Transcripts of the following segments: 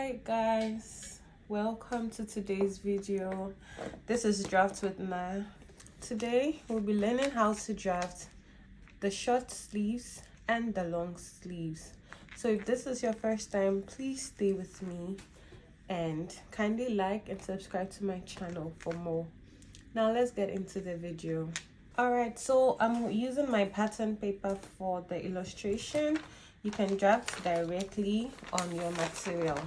Hi guys, welcome to today's video. This is Draft with Na. Today we'll be learning how to draft the short sleeves and the long sleeves. So if this is your first time, please stay with me and kindly like and subscribe to my channel for more. Now let's get into the video. Alright, so I'm using my pattern paper for the illustration. You can draft directly on your material.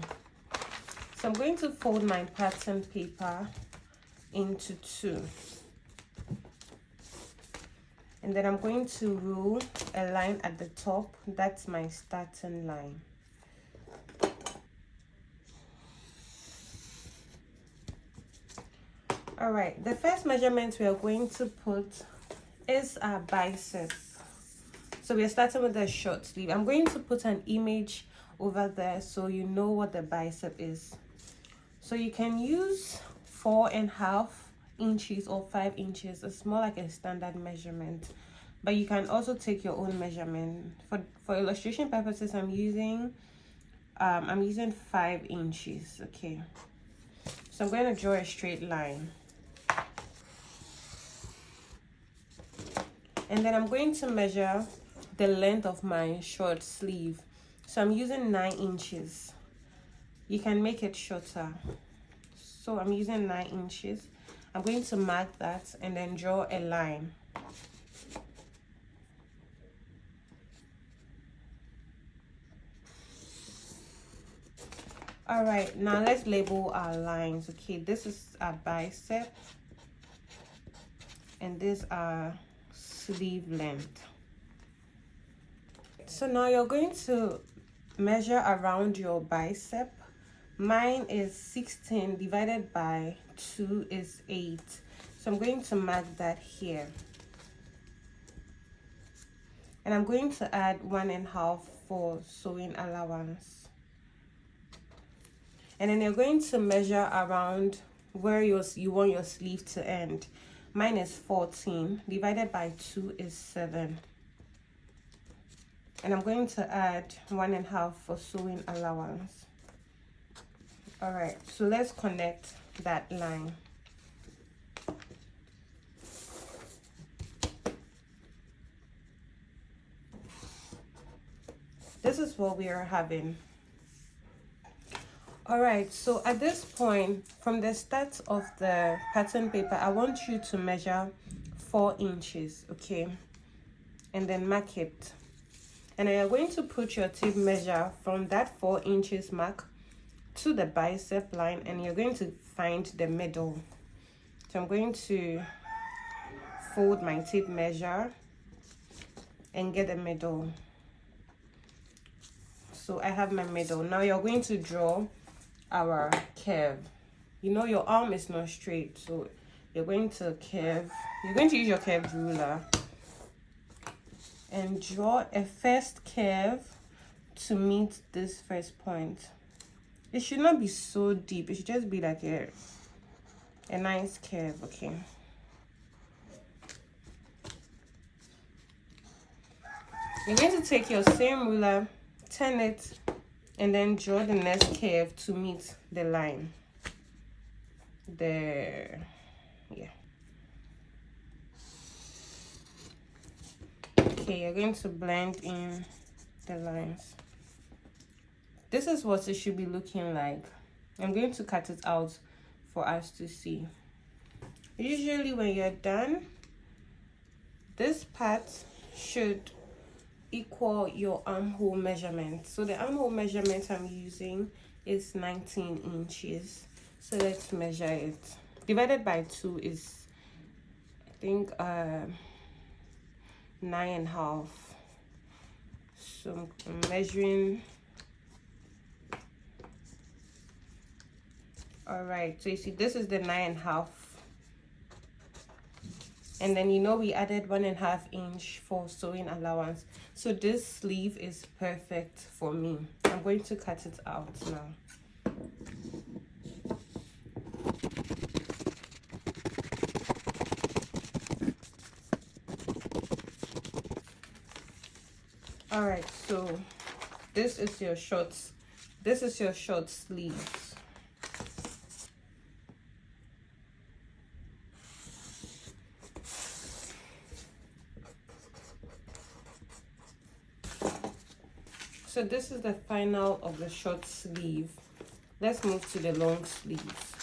So I'm going to fold my pattern paper into two. And then I'm going to rule a line at the top. That's my starting line. Alright, the first measurement we are going to put is our bicep. So we're starting with the short sleeve. I'm going to put an image over there so you know what the bicep is. So you can use 4.5 inches or 5 inches. It's more like a standard measurement, but you can also take your own measurement. For illustration purposes, I'm using 5 inches. Okay, so I'm going to draw a straight line. And then I'm going to measure the length of my short sleeve. So I'm using 9 inches. You can make it shorter. So I'm using 9 inches. I'm going to mark that and then draw a line. All right, now let's label our lines. Okay, this is our bicep and this are sleeve length. So now you're going to measure around your bicep. Mine is 16 divided by 2 is 8. So I'm going to mark that here. And I'm going to add 1.5 for sewing allowance. And then you're going to measure around where you want your sleeve to end. Mine is 14 divided by 2 is 7. And I'm going to add 1.5 for sewing allowance. All right, so let's connect that line. This is what we are having. All right, so at this point, from the start of the pattern paper, I want you to measure 4 inches, okay? And then mark it. And then you're going to put your tape measure from that 4 inches mark to the bicep line, and you're going to find the middle. So I'm going to fold my tape measure and get the middle. So I have my middle. Now you're going to draw our curve. You know your arm is not straight, so you're going to curve. You're going to use your curved ruler and draw a first curve to meet this first point. It should not be so deep. It should just be like a nice curve, okay? You're going to take your same ruler, turn it, and then draw the next curve to meet the line. There, yeah. Okay, you're going to blend in the lines. This is what it should be looking like. I'm going to cut it out for us to see. Usually when you're done, this part should equal your armhole measurement. So the armhole measurement I'm using is 19 inches. So let's measure it. Divided by 2 is, I think, 9.5. So I'm measuring. All right, so you see this is the 9.5, and then you know we added 1.5 inch for sewing allowance. So this sleeve is perfect for me. I'm going to cut it out now. All right, so this is your short This is your short sleeves. So this is the final of the short sleeve. Let's move to the long sleeves.